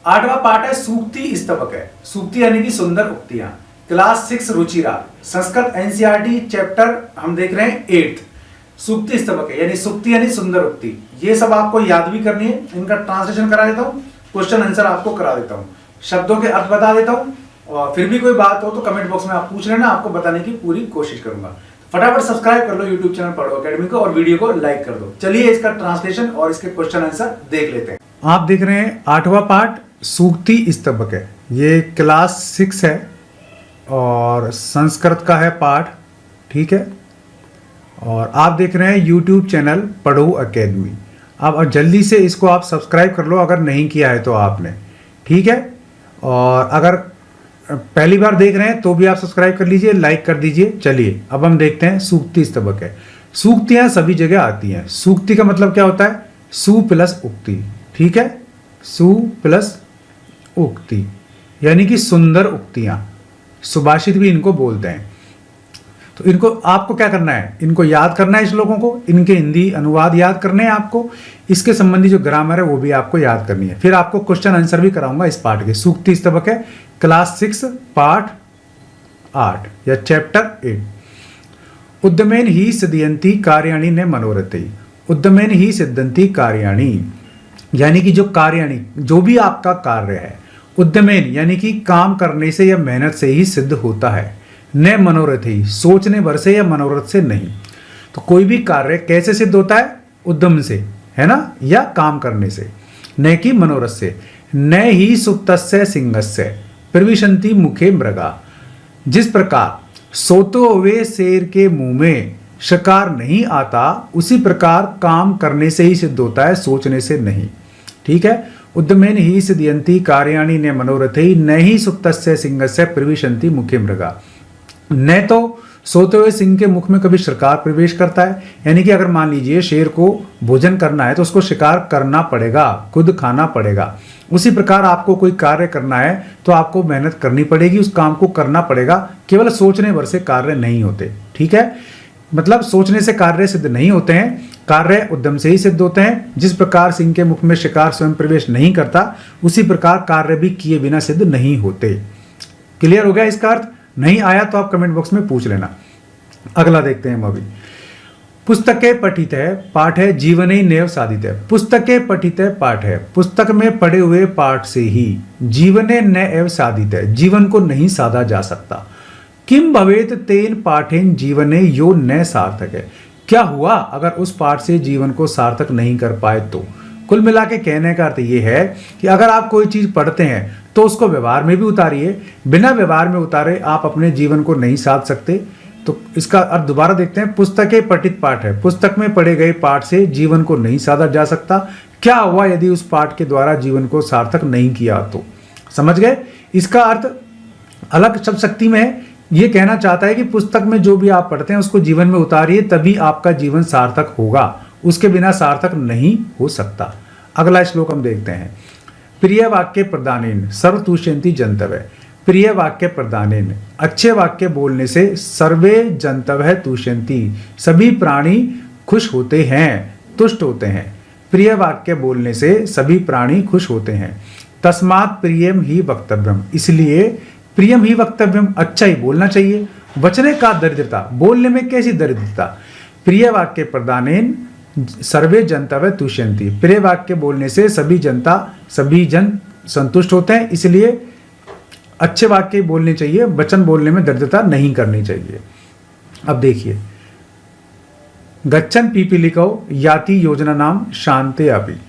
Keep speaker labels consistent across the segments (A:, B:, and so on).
A: 8वां पाठ है सूक्ति स्तबक है। सूक्ति यानी कि सुंदर उक्तियां। Class 6 Ruchira Sanskrit NCERT chapter हम देख रहे हैं 8th। सूक्ति स्तबक है यानी सूक्ति यानी सुंदर उक्ति। ये सब आपको याद भी करनी है। इनका ट्रांसलेशन करा देता हूँ, क्वेश्चन आंसर आपको करा देता हूँ, शब्दों के अर्थ बता देता हूँ और फिर भी कोई बात हो तो कमेंट बॉक्स में आप पूछ लेना, आपको बताने की पूरी कोशिश करूंगा। फटाफट सब्सक्राइब कर लो यूट्यूब चैनल पढ़ो अकेडमी को और वीडियो को लाइक कर दो। चलिए इसका ट्रांसलेशन और इसके क्वेश्चन आंसर देख लेते हैं। आप देख रहे हैं 8वां पाठ सूक्ति स्तबक है। ये क्लास 6 है और संस्कृत का है पाठ, ठीक है। और आप देख रहे हैं यूट्यूब चैनल पढ़ो अकेडमी। अब जल्दी से इसको आप सब्सक्राइब कर लो अगर नहीं किया है तो आपने, ठीक है। और अगर पहली बार देख रहे हैं तो भी आप सब्सक्राइब कर लीजिए, लाइक कर दीजिए। चलिए अब हम देखते हैं सूक्ति स्तबक है। सूक्तियां सभी जगह आती हैं। सूक्ति का मतलब क्या होता है? सु प्लस उक्ति, ठीक है। सु प्लस उक्ति यानी कि सुंदर उक्तियां, सुभाषित भी इनको बोलते हैं। तो इनको आपको क्या करना है? इनको याद करना है श्लोकों को, इनके हिंदी अनुवाद याद करने हैं आपको, इसके संबंधी जो ग्रामर है वो भी आपको याद करनी है। फिर आपको क्वेश्चन आंसर भी कराऊंगा इस पाठ के। सूक्ति स्तबक है क्लास 6 पाठ 8 या चैप्टर 8। उद्यमेन ही सिद्धयंती कार्याणि ने मनोरथै। उद्यमेन ही सिद्धंती कार्याणि यानी कि जो कार्याणि, जो भी आपका कार्य है, उद्यमेन यानी कि काम करने से या मेहनत से ही सिद्ध होता है। न मनोरथ ही, सोचने भर से या मनोरथ से नहीं। तो कोई भी कार्य कैसे सिद्ध होता है? उद्यम से, है ना, या काम करने से, न कि मनोरथ से। न ही सुप्तस्य सिंहस्य प्रविशन्ति मुखे मृगा। जिस प्रकार सोते हुए शेर के मुंह में शिकार नहीं आता, उसी प्रकार काम करने से ही सिद्ध होता है, सोचने से नहीं, ठीक है। उद्यमेन ही सिद्धयन्ति कार्याणि न मनोरथै न ही सुप्तस्य सिंहस्य प्रविशन्ति मुखे मृगा। न तो सोते हुए सिंह के मुख में कभी शिकार प्रवेश करता है, यानी कि अगर मान लीजिए शेर को भोजन करना है तो उसको शिकार करना पड़ेगा, खुद खाना पड़ेगा। उसी प्रकार आपको कोई कार्य करना है तो आपको मेहनत करनी पड़ेगी, उस काम को करना पड़ेगा। केवल सोचने भर से कार्य नहीं होते, ठीक है। मतलब सोचने से कार्य सिद्ध नहीं होते हैं, कार्य उद्यम से ही सिद्ध होते हैं। जिस प्रकार सिंह के मुख में शिकार स्वयं प्रवेश नहीं करता, उसी प्रकार कार्य भी किए बिना सिद्ध नहीं होते। क्लियर हो गया इसका अर्थ? नहीं आया तो आप कमेंट बॉक्स में पूछ लेना। अगला देखते हैं हम अभी। पुस्तकें पठित है पाठ है जीवने नैव साधित है। पुस्तकें पठित है पाठ है, पुस्तक में पढ़े हुए पाठ से ही जीवने नैव साधित है, जीवन को नहीं साधा जा सकता। किम भवेत तेन पाठेन जीवने यो न सार्थक है। क्या हुआ अगर उस पाठ से जीवन को सार्थक नहीं कर पाए तो? कुल मिला के कहने का अर्थ ये है कि अगर आप कोई चीज पढ़ते हैं तो उसको व्यवहार में भी उतारिए। बिना व्यवहार में उतारे आप अपने जीवन को नहीं साध सकते। तो इसका अर्थ दोबारा देखते हैं। पुस्तकें पठित पाठ है, पुस्तक में पढ़े गए पाठ से जीवन को नहीं साधा जा सकता। क्या हुआ यदि उस पाठ के द्वारा जीवन को सार्थक नहीं किया तो? समझ गए? इसका अर्थ अलग शब्द शक्ति में है। ये कहना चाहता है कि पुस्तक में जो भी आप पढ़ते हैं उसको जीवन में उतारिए, तभी आपका जीवन सार्थक होगा, उसके बिना सार्थक नहीं हो सकता। अगला श्लोक हम देखते हैं। प्रिय वाक्य प्रदानेन सर्व तुष्यन्ति जन्तवः। प्रिय वाक्य प्रदानेन, अच्छे वाक्य बोलने से सर्वे जन्तवः तुष्यन्ति, सभी प्राणी खुश होते हैं, तुष्ट होते हैं। प्रिय वाक्य बोलने से सभी प्राणी खुश होते हैं। तस्मात् प्रियम ही वक्तव्यम, इसलिए प्रियम ही वक्तव्यम, अच्छा ही बोलना चाहिए। वचने का दरिद्रता, बोलने में कैसी दरिद्रता? प्रिय वाक्य प्रदानेन सर्वे जन्तवः तुष्यन्ति, प्रिय वाक्य बोलने से सभी जन संतुष्ट होते हैं, इसलिए अच्छे वाक्य बोलने चाहिए, वचन बोलने में दरिद्रता नहीं करनी चाहिए। अब देखिए, गच्छन् पीपीलिकौ याति योजना नाम शान्ते अपि।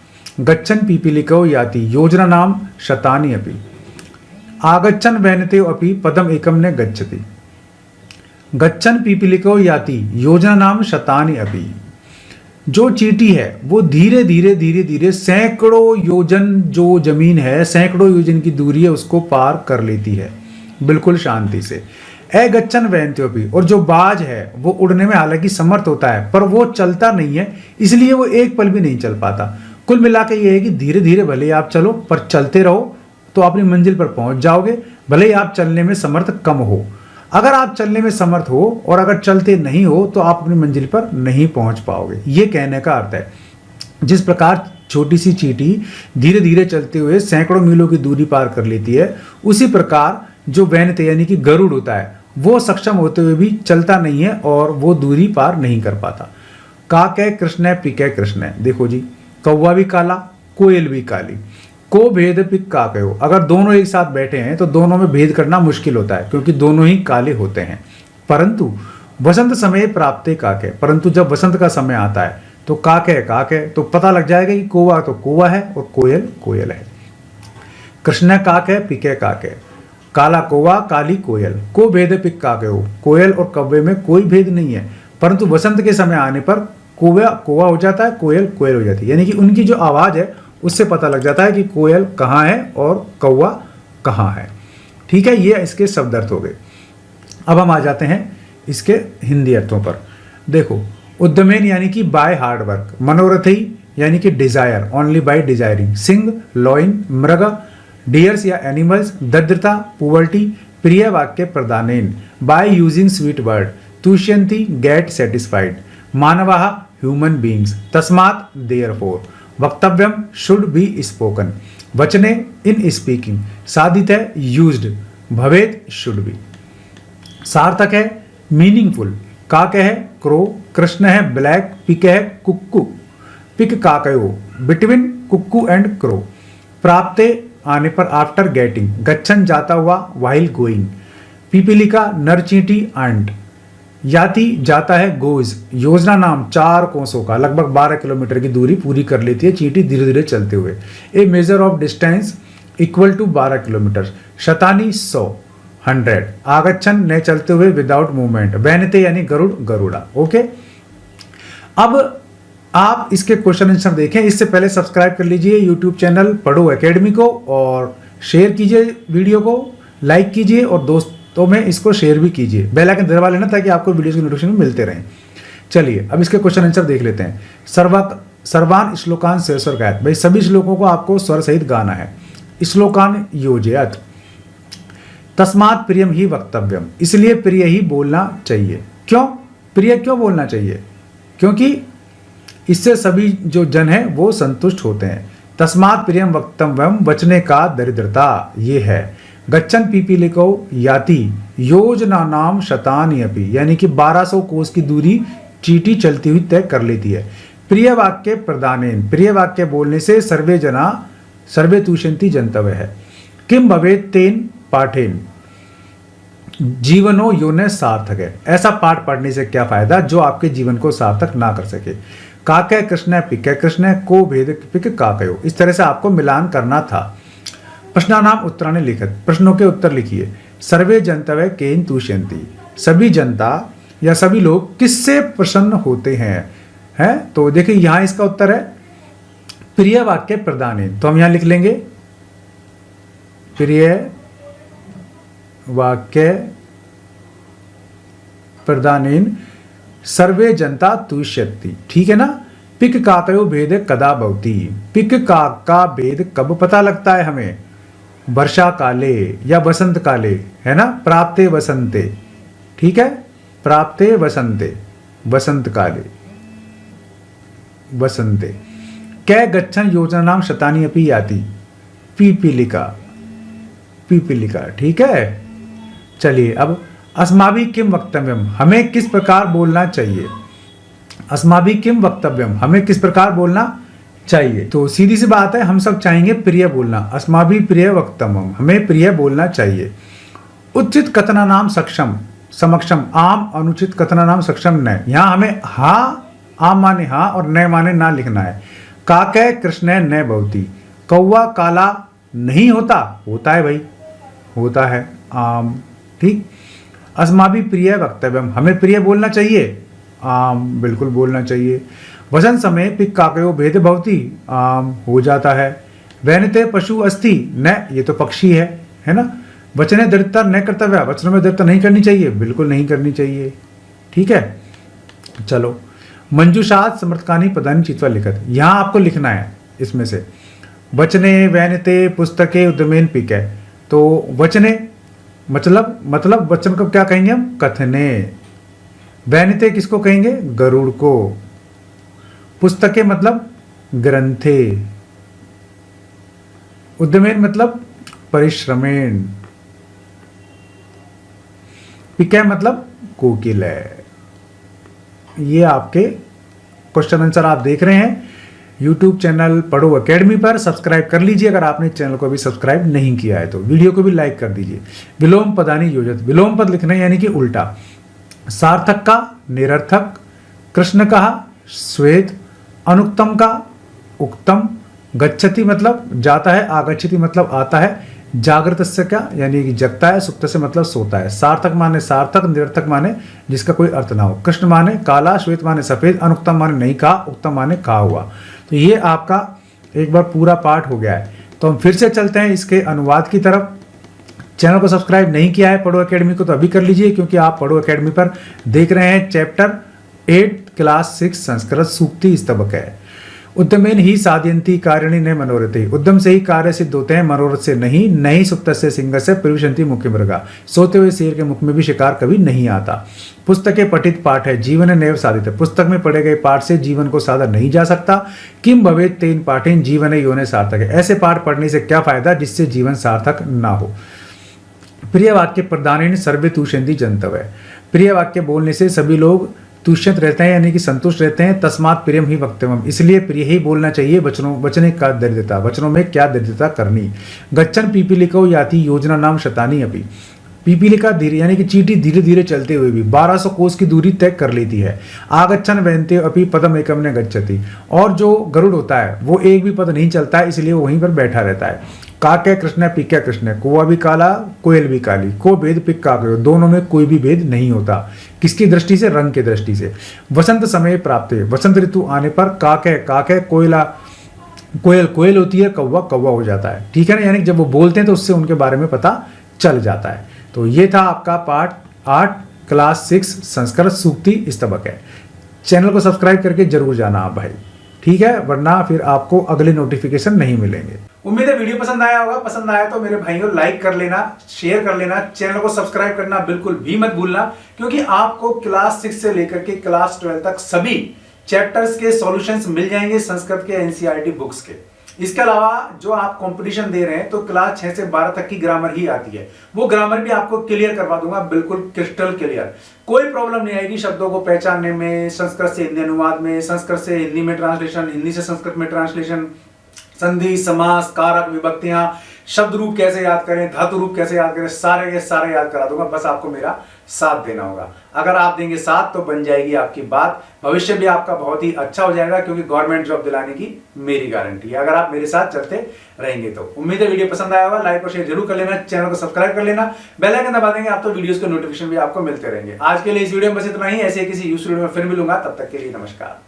A: गच्छन् पीपीलिकौ याति योजना नाम शतानि अपि। आगच्छन् वैनते अपि पदम एकम न गच्छति। गच्छन् पीपीलिकौ याति योजना नाम शतानि अपि। जो चींटी है वो धीरे धीरे सैकड़ों योजन जो जमीन है, सैकड़ों योजन की दूरी है, उसको पार कर लेती है बिल्कुल शांति से। अगच्छन् वैनत्योपि, और जो बाज है वो उड़ने में हालांकि समर्थ होता है पर वो चलता नहीं है, इसलिए वो एक पल भी नहीं चल पाता। कुल मिला के ये है कि धीरे धीरे भले आप चलो पर चलते रहो तो अपनी मंजिल पर पहुंच जाओगे, भले ही आप चलने में समर्थ कम हो। अगर आप चलने में समर्थ हो और अगर चलते नहीं हो तो आप अपनी मंजिल पर नहीं पहुंच पाओगे। ये कहने का अर्थ है। जिस प्रकार छोटी सी चींटी धीरे धीरे चलते हुए सैकड़ों मीलों की दूरी पार कर लेती है, उसी प्रकार जो वैनते यानी कि गरुड़ होता है वो सक्षम होते हुए भी चलता नहीं है और वो दूरी पार नहीं कर पाता। काकै कृष्ण पिकै कृष्ण, देखो जी, कौवा भी काला कोयल भी काली, को भेद पिक काकयो, अगर दोनों एक साथ बैठे हैं तो दोनों में भेद करना मुश्किल होता है क्योंकि दोनों ही काले होते हैं। परंतु वसंत समय प्राप्ते काके, परंतु जब वसंत का समय आता है तो काके काके, तो पता लग जाएगा कि कौवा तो कौवा है और कोयल कोयल है। कृष्ण काके पिके काके, काला कौवा काली कोयल, को भेद पिक काकयो, कोयल और कौवे में कोई भेद नहीं है, परंतु वसंत के समय आने पर कौवा कौवा हो जाता है, कोयल कोयल हो जाती है, यानी कि उनकी जो आवाज है उससे पता लग जाता है कि कोयल कहाँ है और कौवा कहाँ है। ठीक है, ये इसके शब्द अर्थ हो गए। अब हम आ जाते हैं इसके हिंदी अर्थों पर। देखो, उद्यमेन यानी कि बाय हार्ड वर्क, मनोरथी यानी कि डिजायर, ओनली बाय डिजायरिंग, सिंग लॉइन मृग, डियर्स या एनिमल्स, दरिद्रता पुवर्टी, प्रिय वाक्य प्रदानेन, बाय यूजिंग स्वीट वर्ड, तुष्यंती गेट सेटिस्फाइड, मानवाः ह्यूमन बींग्स, तस्मात् देयरफॉर, वक्तव्यम शुड बी स्पोकन, वचने इन स्पीकिंग, साधित है यूज्ड, भवेत शुड बी। सार्थक है मीनिंगफुल, काक है क्रो, कृष्ण है ब्लैक, पिक है कुक्कू, पिक काकयो, बिटवीन कुक्कू एंड क्रो, प्राप्ते आने पर आफ्टर गेटिंग, गच्छन जाता हुआ वाइल गोइंग, पीपीलिका नर चींटी अंट, याति जाता है गोज, योजना नाम 4 कोसों का लगभग 12 किलोमीटर की दूरी पूरी कर लेती है चींटी धीरे धीरे चलते हुए। A measure of distance equal to 12 kilometre, शतानी 100 100, आगच्छन ने चलते हुए विदाउट मूवमेंट, वैनते यानी गरुड़ गरुड़ा। ओके, अब आप इसके क्वेश्चन आंसर देखें, इससे पहले सब्सक्राइब कर लीजिए यूट्यूब चैनल पढ़ो एकेडमी को और शेयर कीजिए वीडियो को, लाइक कीजिए और दोस्तों में इसको शेयर भी कीजिए, बेल आइकन दबा लेना ताकि आपको वीडियो के नोटिफिकेशन मिलते रहें। चलिए अब इसके क्वेश्चन आंसर देख लेते हैं। सर्वान श्लोकान से स्वर गायत, भाई सभी श्लोकों को आपको स्वर सहित गाना है। श्लोकान योजयत, तस्मात् प्रियम ही वक्तव्यम, इसलिए प्रिय ही बोलना चाहिए। क्यों प्रिय क्यों बोलना चाहिए? क्योंकि इससे सभी जो जन है वो संतुष्ट होते हैं। तस्मात् प्रियम वक्तव्यम, बचने का दरिद्रता ये है। गच्छन पीपीलिको याति, योजना नाम शतानि अपि, यानी कि 1200 कोस की दूरी चींटी चलती हुई तय कर लेती है। प्रिय वाक्य प्रदानेन, प्रिय वाक्य बोलने से सर्वे जना सर्वे तुष्यन्ति जनतव्य है। किम भवेत् तेन पाठेन, जीवनो योने सार्थक है, ऐसा पाठ पढ़ने से क्या फायदा जो आपके जीवन को सार्थक ना कर सके। काकै कृष्ण पिकै कृष्ण, को भेद पिक काकयो, इस तरह से आपको मिलान करना था। प्रश्नानाम उत्तराणि लिखित, प्रश्नों के उत्तर लिखिए। सर्वे जनतव्य केन तुष्यन्ति, सभी जनता या सभी लोग किससे प्रसन्न होते हैं तो देखिए यहां इसका उत्तर है प्रिय वाक्य प्रदानेन, तो हम यहां लिख लेंगे प्रिय वाक्य प्रदानेन सर्वे जनता तुष्यति, ठीक है ना। पिक काकयो भेद कदा भवति, पिक का भेद कब पता लगता है हमें? वर्षा काले या वसंत काले, है ना। प्राप्ते वसंते, ठीक है, प्राप्ते वसंते, वसंत काले वसंते। कै गच्छन योजना नाम शतानि अपि याति, पीपीलिका पीपीलिका, ठीक है। चलिए अब अस्माभि किम वक्तव्यम, हमें किस प्रकार बोलना चाहिए। अस्माभि किम वक्तव्यम, हमें किस प्रकार बोलना चाहिए। तो सीधी सी बात है, हम सब चाहेंगे प्रिय बोलना। अस्माभि प्रिय वक्तव्यम, हमें प्रिय बोलना चाहिए। उचित कथना नाम सक्षम समक्षम, आम अनुचित कथना नाम सक्षम न, यहाँ हमें हाँ आम माने हाँ और न माने ना लिखना है। काकै कृष्ण न भवति, कौवा काला नहीं होता, होता है भाई, होता है आम, ठीक। अस्माभि प्रिय वक्तव्यम, हमें प्रिय बोलना चाहिए, आम बिल्कुल बोलना चाहिए। वसंत समय पिक काकयो भेद भवति, आम हो जाता है। वैनते पशु अस्ति न, ये तो पक्षी है ना। वचने दरिद्रता न कर्तव्य, वचनों में दरिद्रता नहीं करनी चाहिए, बिल्कुल नहीं करनी चाहिए, ठीक है। चलो मंजूषात समर्थकानी पदानि चित्वा लिखत, यहाँ आपको लिखना है इसमें से वचने वैनते पुस्तके उद्यमेन पिकै, तो वचने मतलब वचन को क्या कहेंगे हम? कथने। वैनते किसको कहेंगे? गरुड़ को। पुस्तकें मतलब ग्रंथे। उद्यमेन मतलब परिश्रमेण। पिकै मतलब कोकिल है। ये आपके क्वेश्चन आंसर आप देख रहे हैं यूट्यूब चैनल पढ़ो एकेडमी पर। सब्सक्राइब कर लीजिए अगर आपने चैनल को अभी सब्सक्राइब नहीं किया है तो। वीडियो को भी लाइक कर दीजिए। विलोम पदानि योजत, विलोम पद लिखना है यानी कि उल्टा। सार्थक का निरर्थक, कृष्ण का श्वेत, अनुक्तम का उक्तम, गच्छति मतलब जाता है, आगच्छति मतलब आता है, जागृत से क्या यानी कि जगता है, सुप्त से मतलब सोता है। सार्थक माने सार्थक, निरर्थक माने जिसका कोई अर्थ ना हो, कृष्ण माने काला, श्वेत माने सफेद, अनुक्तम माने नहीं कहा, उक्तम माने कहा हुआ। तो ये आपका एक बार पूरा पाठ हो गया है। तो हम फिर से चलते हैं इसके अनुवाद की तरफ। चैनल को सब्सक्राइब नहीं किया है पढ़ो एकेडमी को तो अभी कर लीजिए, क्योंकि आप पढ़ो एकेडमी पर देख रहे हैं चैप्टर 8 क्लास 6 संस्कृत सूक्ति स्तबक है। उद्यमेन ही साधयन्ति कारिणी न मनोरथे, उद्यम से ही कार्य सिद्ध होते हैं, मनोरथ से नहीं। नहीं सुप्त से सिंह से प्रविशन्ति मुख्य मृगा, सोते हुए शेर के मुख में भी शिकार कभी नहीं आता। पुस्तकें पठित पाठ है, जीवन नैव साधित है, पुस्तक में पढ़े गए पाठ से जीवन को साधा नहीं जा सकता। किम भवेत तेन पाठेन जीवन योने सार्थक है, ऐसे पाठ पढ़ने से क्या फायदा जिससे जीवन सार्थक ना हो। प्रिय वाक्य प्रदानेन सर्वे तुष्यन्ति जन्तवः, प्रिय वाक्य बोलने से सभी लोग तुष्यंत रहते हैं यानी कि संतुष्ट रहते हैं। तस्मात् प्रियम ही वक्तव्यम, इसलिए प्रिय ही बोलना चाहिए। वचने का दरिद्रता, वचनों में क्या दरिद्रता करनी। गच्छन पीपीलिको याति योजना नाम शतानी अपि, पीपीलिका धीरे यानी कि चींटी धीरे धीरे चलते हुए भी 1200 कोस की दूरी तय कर लेती है। आगच्छन वैन्ते अपि पदम एकम ने गच्छति, और जो गरुड़ होता है वो एक भी पद नहीं चलता है, इसलिए वो वहीं पर बैठा रहता है। काके कृष्ण पिक्या कृष्ण, कौवा भी काला कोयल भी काली, को भेद पिक काके, दोनों में कोई भी भेद नहीं होता। किसकी दृष्टि से? रंग की दृष्टि से। वसंत समय प्राप्त है, वसंत ऋतु आने पर काके काके कोयला कोयल कोयल होती है, कौवा कौवा हो जाता है। ठीक है ना, यानी जब वो बोलते हैं तो उससे उनके बारे में पता चल जाता है। तो ये था आपका पार्ट 8 क्लास 6 संस्कृत सूक्ति स्तबक है। चैनल को सब्सक्राइब करके जरूर जाना आप भाई, ठीक है, वरना फिर आपको अगले नोटिफिकेशन नहीं मिलेंगे। उम्मीद है वीडियो पसंद आया होगा। पसंद आया तो मेरे भाइयों लाइक कर लेना, शेयर कर लेना, चैनल को सब्सक्राइब करना बिल्कुल भी मत भूलना, क्योंकि आपको क्लास 6 से लेकर के क्लास 12 तक सभी चैप्टर्स के सॉल्यूशंस मिल जाएंगे संस्कृत के एनसीईआरटी बुक्स के। इसके अलावा जो आप कंपटीशन दे रहे हैं तो क्लास 6 से 12 तक की ग्रामर ही आती है, वो ग्रामर भी आपको क्लियर करवा दूंगा, बिल्कुल क्रिस्टल क्लियर। कोई प्रॉब्लम नहीं आएगी शब्दों को पहचानने में, संस्कृत से हिंदी अनुवाद में, संस्कृत से हिंदी में ट्रांसलेशन, हिंदी से संस्कृत में ट्रांसलेशन, संधि, समास, कारक, विभक्तियां, शब्द रूप कैसे याद करें, धातु रूप कैसे याद करें, सारे के सारे याद करा दूंगा। बस आपको मेरा साथ देना होगा। अगर आप देंगे साथ तो बन जाएगी आपकी बात, भविष्य भी आपका बहुत ही अच्छा हो जाएगा, क्योंकि गवर्नमेंट जॉब दिलाने की मेरी गारंटी है अगर आप मेरे साथ चलते रहेंगे तो। उम्मीद है वीडियो पसंद आया होगा, लाइक और शेयर जरूर कर लेना, चैनल को सब्सक्राइब कर लेना, बेल आइकन दबा देंगे आप तो वीडियोस के नोटिफिकेशन भी आपको मिलते रहेंगे। आज के लिए इस वीडियो में बस इतना ही। ऐसे किसी यूज वीडियो में फिर मिलूंगा, तब तक के लिए नमस्कार।